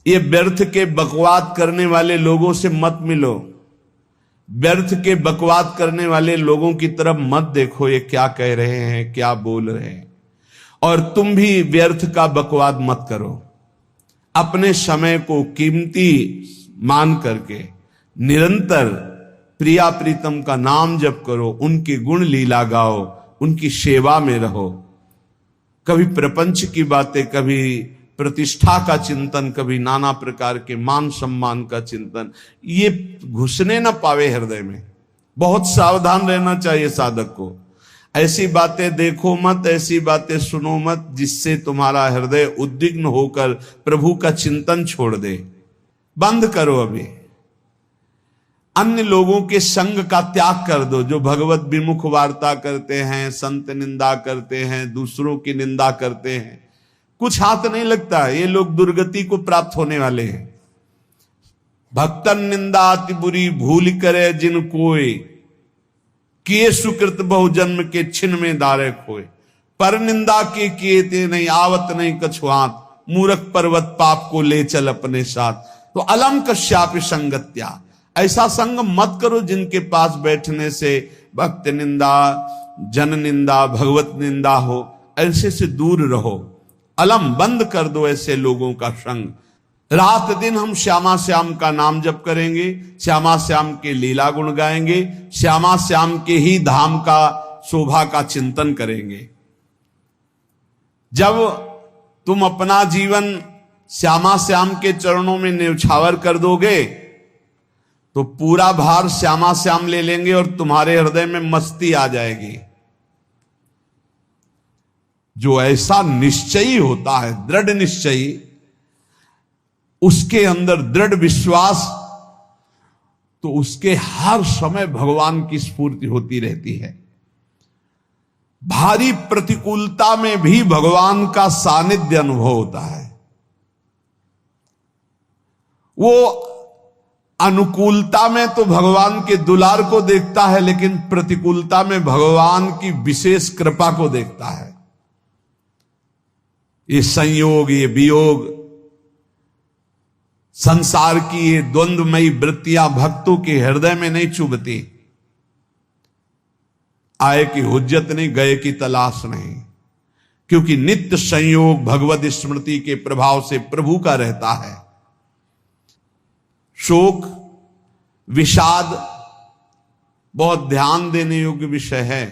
ये व्यर्थ के बकवाद करने वाले लोगों से मत मिलो, व्यर्थ के बकवाद करने वाले लोगों की तरफ मत देखो, ये क्या कह रहे हैं, क्या बोल रहे हैं। और तुम भी व्यर्थ का बकवाद मत करो। अपने समय को कीमती मान करके निरंतर प्रिया प्रीतम का नाम जप करो, उनके गुण लीला गाओ, उनकी सेवा में रहो। कभी प्रपंच की बातें, कभी प्रतिष्ठा का चिंतन, कभी नाना प्रकार के मान सम्मान का चिंतन, ये घुसने ना पावे हृदय में। बहुत सावधान रहना चाहिए साधक को। ऐसी बातें देखो मत, ऐसी बातें सुनो मत जिससे तुम्हारा हृदय उद्विग्न होकर प्रभु का चिंतन छोड़ दे। बंद करो अभी। अन्य लोगों के संग का त्याग कर दो, जो भगवत विमुख वार्ता करते हैं, संत निंदा करते हैं, दूसरों की निंदा करते हैं। कुछ हाथ नहीं लगता, ये लोग दुर्गति को प्राप्त होने वाले हैं। भक्तन निंदा अति बुरी भूल करे जिन कोई, किए सुकृत बहु जन्म के छिन में दारे खोए। पर निंदा के किए ते नहीं, आवत नहीं कछुआत, मूर्ख पर्वत पाप को ले चल अपने साथ। तो अलम कश्यापि संगत्या, ऐसा संग मत करो जिनके पास बैठने से भक्त निंदा, जन निंदा, भगवत निंदा हो। ऐसे से दूर रहो। अलम बंद कर दो ऐसे लोगों का संग। रात दिन हम श्यामा श्याम का नाम जप करेंगे, श्यामा श्याम के लीला गुण गाएंगे, श्यामा श्याम के ही धाम का शोभा का चिंतन करेंगे। जब तुम अपना जीवन श्यामा श्याम के चरणों में न्यौछावर कर दोगे तो पूरा भार श्यामा श्याम ले लेंगे और तुम्हारे हृदय में मस्ती आ जाएगी। जो ऐसा निश्चयी होता है, दृढ़ निश्चयी, उसके अंदर दृढ़ विश्वास, तो उसके हर समय भगवान की स्फूर्ति होती रहती है। भारी प्रतिकूलता में भी भगवान का सानिध्य अनुभव होता है। वो अनुकूलता में तो भगवान के दुलार को देखता है, लेकिन प्रतिकूलता में भगवान की विशेष कृपा को देखता है। ये संयोग, ये वियोग, संसार की ये द्वंद्वमयी वृत्तियां भक्तों के हृदय में नहीं चुभती। आए की हुज्जत नहीं, गए की तलाश नहीं, क्योंकि नित्य संयोग भगवत स्मृति के प्रभाव से प्रभु का रहता है। शोक, विषाद बहुत ध्यान देने योग्य विषय है।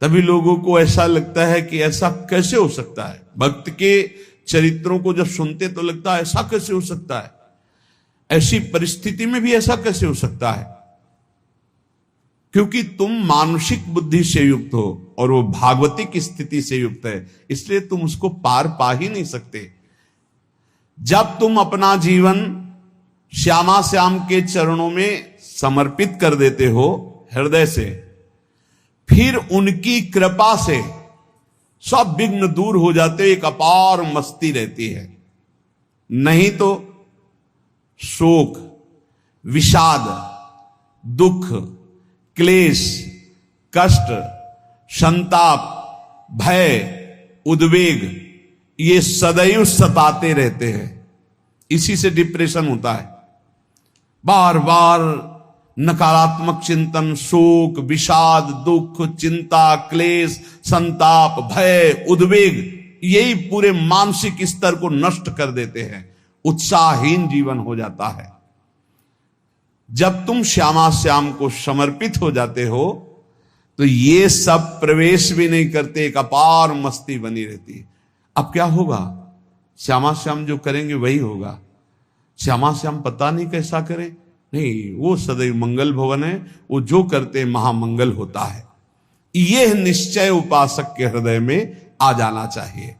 तभी लोगों को ऐसा लगता है कि ऐसा कैसे हो सकता है। भक्त के चरित्रों को जब सुनते तो लगता है ऐसा कैसे हो सकता है, ऐसी परिस्थिति में भी ऐसा कैसे हो सकता है। क्योंकि तुम मानसिक बुद्धि से युक्त हो और वो भागवतिक स्थिति से युक्त है, इसलिए तुम उसको पार पा ही नहीं सकते। जब तुम अपना जीवन श्यामा श्याम के चरणों में समर्पित कर देते हो हृदय से, फिर उनकी कृपा से सब विघ्न दूर हो जाते, एक अपार मस्ती रहती है। नहीं तो शोक, विषाद, दुख, क्लेश, कष्ट, संताप, भय, उद्वेग, ये सदैव सताते रहते हैं। इसी से डिप्रेशन होता है। बार बार नकारात्मक चिंतन, शोक, विषाद, दुख, चिंता, क्लेश, संताप, भय, उद्वेग, यही पूरे मानसिक स्तर को नष्ट कर देते हैं। उत्साहहीन जीवन हो जाता है। जब तुम श्यामा श्याम को समर्पित हो जाते हो तो ये सब प्रवेश भी नहीं करते, एक अपार मस्ती बनी रहती है। अब क्या होगा? श्यामा श्याम जो करेंगे वही होगा। श्यामा श्याम पता नहीं कैसा करें, नहीं, वो सदैव मंगल भवन है, वो जो करते महामंगल होता है। यह निश्चय उपासक के हृदय में आ जाना चाहिए।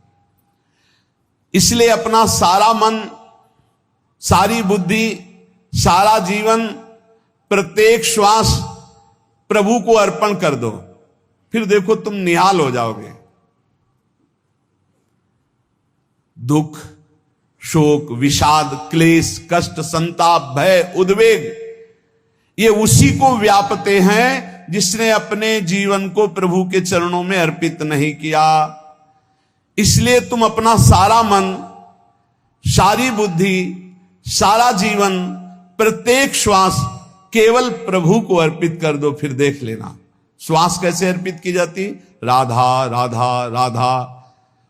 इसलिए अपना सारा मन, सारी बुद्धि, सारा जीवन, प्रत्येक श्वास प्रभु को अर्पण कर दो, फिर देखो तुम निहाल हो जाओगे। दुख, शोक, विषाद, क्लेश, कष्ट, संताप, भय, उद्वेग, ये उसी को व्यापते हैं जिसने अपने जीवन को प्रभु के चरणों में अर्पित नहीं किया। इसलिए तुम अपना सारा मन, सारी बुद्धि, सारा जीवन, प्रत्येक श्वास केवल प्रभु को अर्पित कर दो, फिर देख लेना श्वास कैसे अर्पित की जाती, राधा राधा राधा।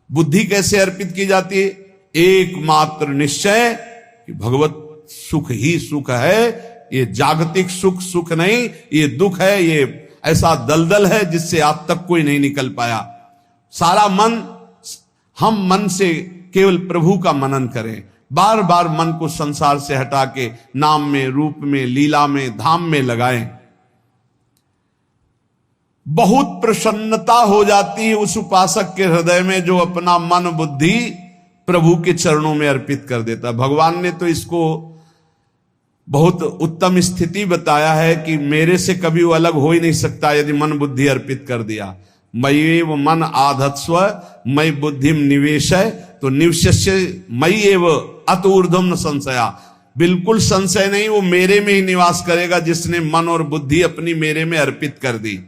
बुद्धि कैसे अर्पित की जाती, एकमात्र निश्चय कि भगवत सुख ही सुख है, ये जागतिक सुख सुख नहीं, ये दुख है, ये ऐसा दलदल है जिससे आज तक कोई नहीं निकल पाया। सारा मन, हम मन से केवल प्रभु का मनन करें, बार बार मन को संसार से हटा के नाम में, रूप में, लीला में, धाम में लगाएं। बहुत प्रसन्नता हो जाती है उस उपासक के हृदय में जो अपना मन बुद्धि प्रभु के चरणों में अर्पित कर देता। भगवान ने तो इसको बहुत उत्तम स्थिति बताया है कि मेरे से कभी वो अलग हो ही नहीं सकता यदि मन बुद्धि अर्पित कर दिया। मय्येव मन आधत्स्व मयि बुद्धिम निवेशय, तो निवश्य मयि एव अत ऊर्ध्वम न संशया, बिल्कुल संशय नहीं, वो मेरे में ही निवास करेगा जिसने मन और बुद्धि अपनी मेरे में अर्पित कर दी।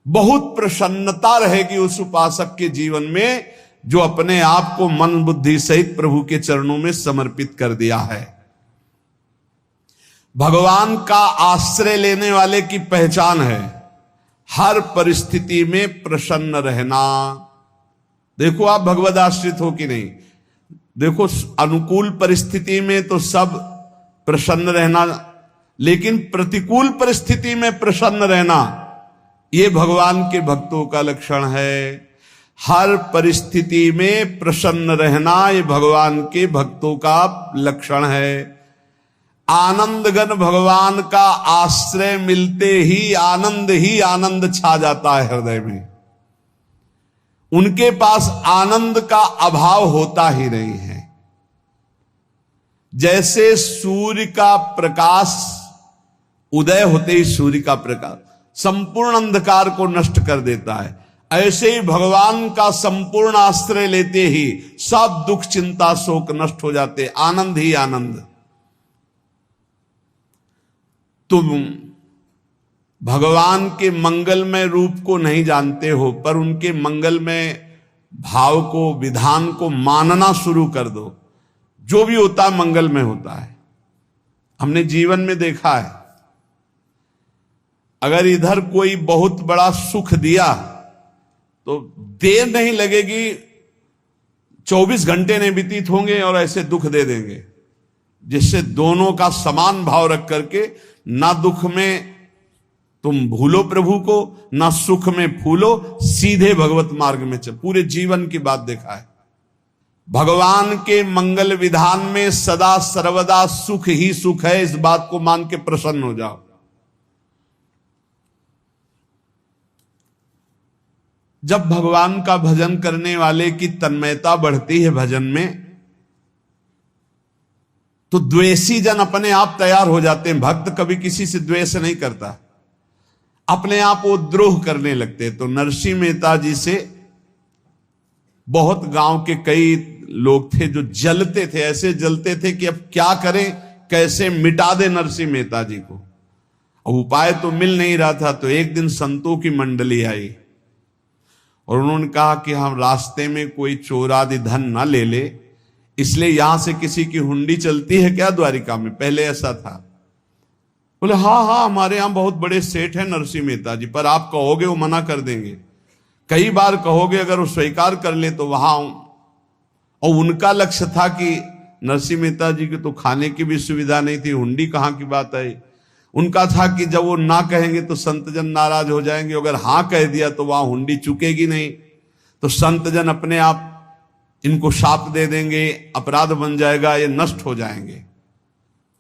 बहुत प्रसन्नता रहेगी उस उपासक के जीवन में जो अपने आप को मन बुद्धि सहित प्रभु के चरणों में समर्पित कर दिया है। भगवान का आश्रय लेने वाले की पहचान है हर परिस्थिति में प्रसन्न रहना। देखो आप भगवद आश्रित हो कि नहीं, देखो अनुकूल परिस्थिति में तो सब प्रसन्न रहना, लेकिन प्रतिकूल परिस्थिति में प्रसन्न रहना ये भगवान के भक्तों का लक्षण है। हर परिस्थिति में प्रसन्न रहना ये भगवान के भक्तों का लक्षण है। आनंदगन भगवान का आश्रय मिलते ही आनंद छा जाता है हृदय में। उनके पास आनंद का अभाव होता ही नहीं है। जैसे सूर्य का प्रकाश उदय होते ही सूर्य का प्रकाश संपूर्ण अंधकार को नष्ट कर देता है, ऐसे ही भगवान का संपूर्ण आश्रय लेते ही सब दुख चिंता शोक नष्ट हो जाते, आनंद ही आनंद। तुम भगवान के मंगलमय रूप को नहीं जानते हो, पर उनके मंगलमय भाव को, विधान को मानना शुरू कर दो। जो भी होता है मंगलमय होता है। हमने जीवन में देखा है, अगर इधर कोई बहुत बड़ा सुख दिया तो देर नहीं लगेगी, 24 घंटे नहीं व्यतीत होंगे और ऐसे दुख दे देंगे, जिससे दोनों का समान भाव रख करके ना दुख में तुम भूलो प्रभु को, ना सुख में फूलो, सीधे भगवत मार्ग में चल। पूरे जीवन की बात देखा है, भगवान के मंगल विधान में सदा सर्वदा सुख ही सुख है, इस बात को मान के प्रसन्न हो जाओ। जब भगवान का भजन करने वाले की तन्मयता बढ़ती है भजन में, तो द्वेषी जन अपने आप तैयार हो जाते हैं। भक्त कभी किसी से द्वेष नहीं करता, अपने आप वो द्रोह करने लगते। तो नरसिंह मेहता जी से बहुत गांव के कई लोग थे जो जलते थे, ऐसे जलते थे कि अब क्या करें, कैसे मिटा दे नरसिंह मेहता जी को। अब उपाय तो मिल नहीं रहा था। तो एक दिन संतों की मंडली आई और उन्होंने कहा कि हम रास्ते में कोई चोर आदि धन ना ले ले, इसलिए यहां से किसी की हुंडी चलती है क्या द्वारिका में? पहले ऐसा था। बोले हाँ हमारे यहां बहुत बड़े सेठ हैं नरसिंह मेहता जी, पर आप कहोगे वो मना कर देंगे। कई बार कहोगे, अगर वो स्वीकार कर ले तो वहां। और उनका लक्ष्य था कि नरसिंह मेहता जी की तो खाने की भी सुविधा नहीं थी, हुंडी कहां की बात है। उनका था कि जब वो ना कहेंगे तो संतजन नाराज हो जाएंगे, अगर हां कह दिया तो वहां हुंडी चुकेगी नहीं, तो संतजन अपने आप इनको शाप दे देंगे, अपराध बन जाएगा, ये नष्ट हो जाएंगे।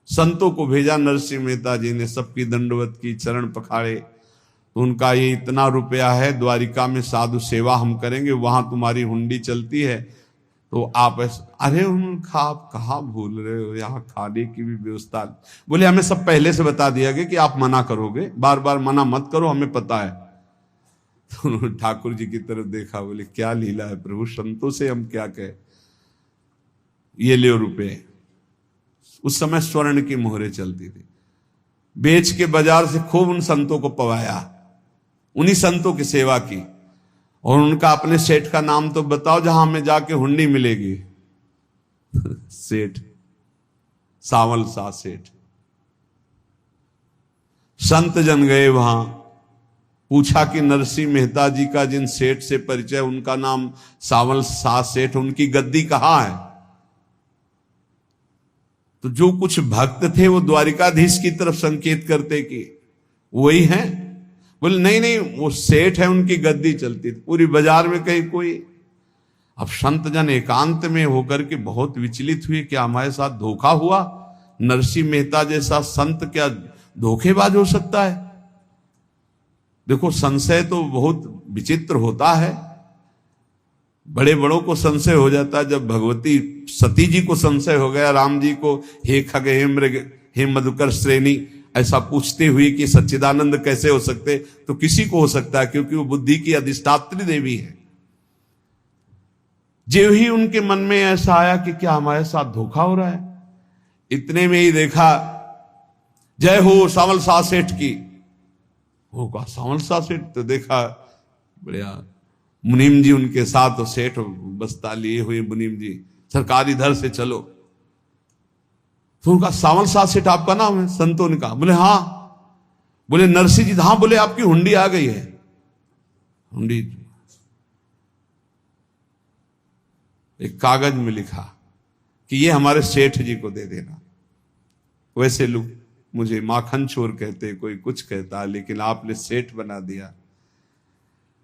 संतों को भेजा नरसिंह मेहता जी ने, सबकी दंडवत की, चरण पखाड़े। तो उनका ये इतना रुपया है, द्वारिका में साधु सेवा हम करेंगे, वहां तुम्हारी हुंडी चलती है, तो आप अरे उनका आप कहाँ भूल रहे हो, यहाँ खाने की भी व्यवस्था। बोले हमें सब पहले से बता दिया गया कि आप मना करोगे, बार बार मना मत करो, हमें पता है। तो उन्होंने ठाकुर जी की तरफ देखा, बोले क्या लीला है प्रभु, संतों से हम क्या कहें, ये ले रुपए। उस समय स्वर्ण की मोहरें चलती थी, बेच के बाजार से खूब उन संतों को पवाया, उन्हीं संतों की सेवा की। और उनका अपने सेठ का नाम तो बताओ जहां हमें जाके हुंडी मिलेगी। सेठ, सावल सा सेठ। संत जन गए वहां, पूछा कि नरसिंह मेहता जी का जिन सेठ से परिचय, उनका नाम सावल सा सेठ, उनकी गद्दी कहां है? तो जो कुछ भक्त थे वो द्वारिकाधीश की तरफ संकेत करते कि वही हैं। बोले नहीं नहीं, वो सेठ है, उनकी गद्दी चलती थी। पूरी बाजार में कहीं कोई। अब संत जन एकांत में होकर के बहुत विचलित हुए, क्या हमारे साथ धोखा हुआ? नरसिंह मेहता जैसा संत क्या धोखेबाज हो सकता है? देखो, संशय तो बहुत विचित्र होता है। बड़े बड़ों को संशय हो जाता है। जब भगवती सती जी को संशय हो गया, राम जी को हे खग हे मृग हे मधुकर श्रेणी ऐसा पूछते हुए कि सच्चिदानंद कैसे हो सकते, तो किसी को हो सकता है, क्योंकि वो बुद्धि की अधिष्ठात्री देवी है। जो ही उनके मन में ऐसा आया कि क्या हमारे साथ धोखा हो रहा है, इतने में ही देखा जय हो सावल सा सेठ की। वो कहा सावल सा सेठ? तो देखा बढ़िया मुनीम जी उनके साथ, तो सेठ बस्ता लिए हुए मुनीम जी, सरकार इधर से चलो। तो उनका सावल सा सेठ आपका नाम है? संतों ने कहा। बोले हाँ। बोले नरसिंह जी? हाँ। बोले आपकी हुंडी आ गई है। हुंडी एक कागज में लिखा कि ये हमारे सेठ जी को दे देना। वैसे लोग मुझे माखन चोर कहते, कोई कुछ कहता, लेकिन आपने सेठ बना दिया।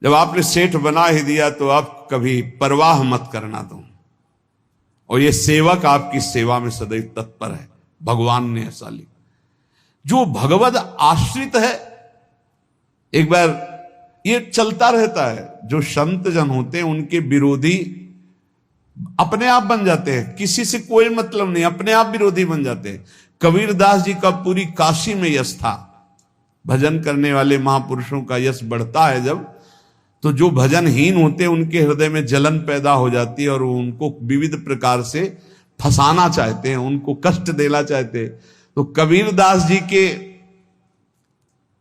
जब आपने सेठ बना ही दिया तो आप कभी परवाह मत करना दो। और ये सेवक आपकी सेवा में सदैव तत्पर है। भगवान ने ऐसा लिखा। जो भगवद आश्रित है, एक बार ये चलता रहता है, जो संत जन होते हैं उनके विरोधी अपने आप बन जाते हैं। किसी से कोई मतलब नहीं, अपने आप विरोधी बन जाते हैं। कबीरदास जी का पूरी काशी में यश था। भजन करने वाले महापुरुषों का यश बढ़ता है जब, तो जो भजनहीन होते हैं उनके हृदय में जलन पैदा हो जाती है और वो उनको विविध प्रकार से फंसाना चाहते हैं, उनको कष्ट देना चाहते हैं। तो कबीरदास जी के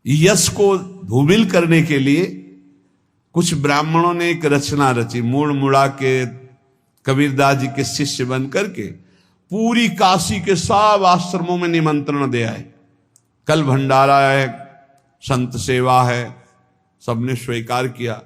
यश को धूमिल करने के लिए कुछ ब्राह्मणों ने एक रचना रची। मुड़ मुड़ा के कबीरदास जी के शिष्य बन करके पूरी काशी के सब आश्रमों में निमंत्रण दे आए। कल भंडारा है, संत सेवा है, सबने स्वीकार किया।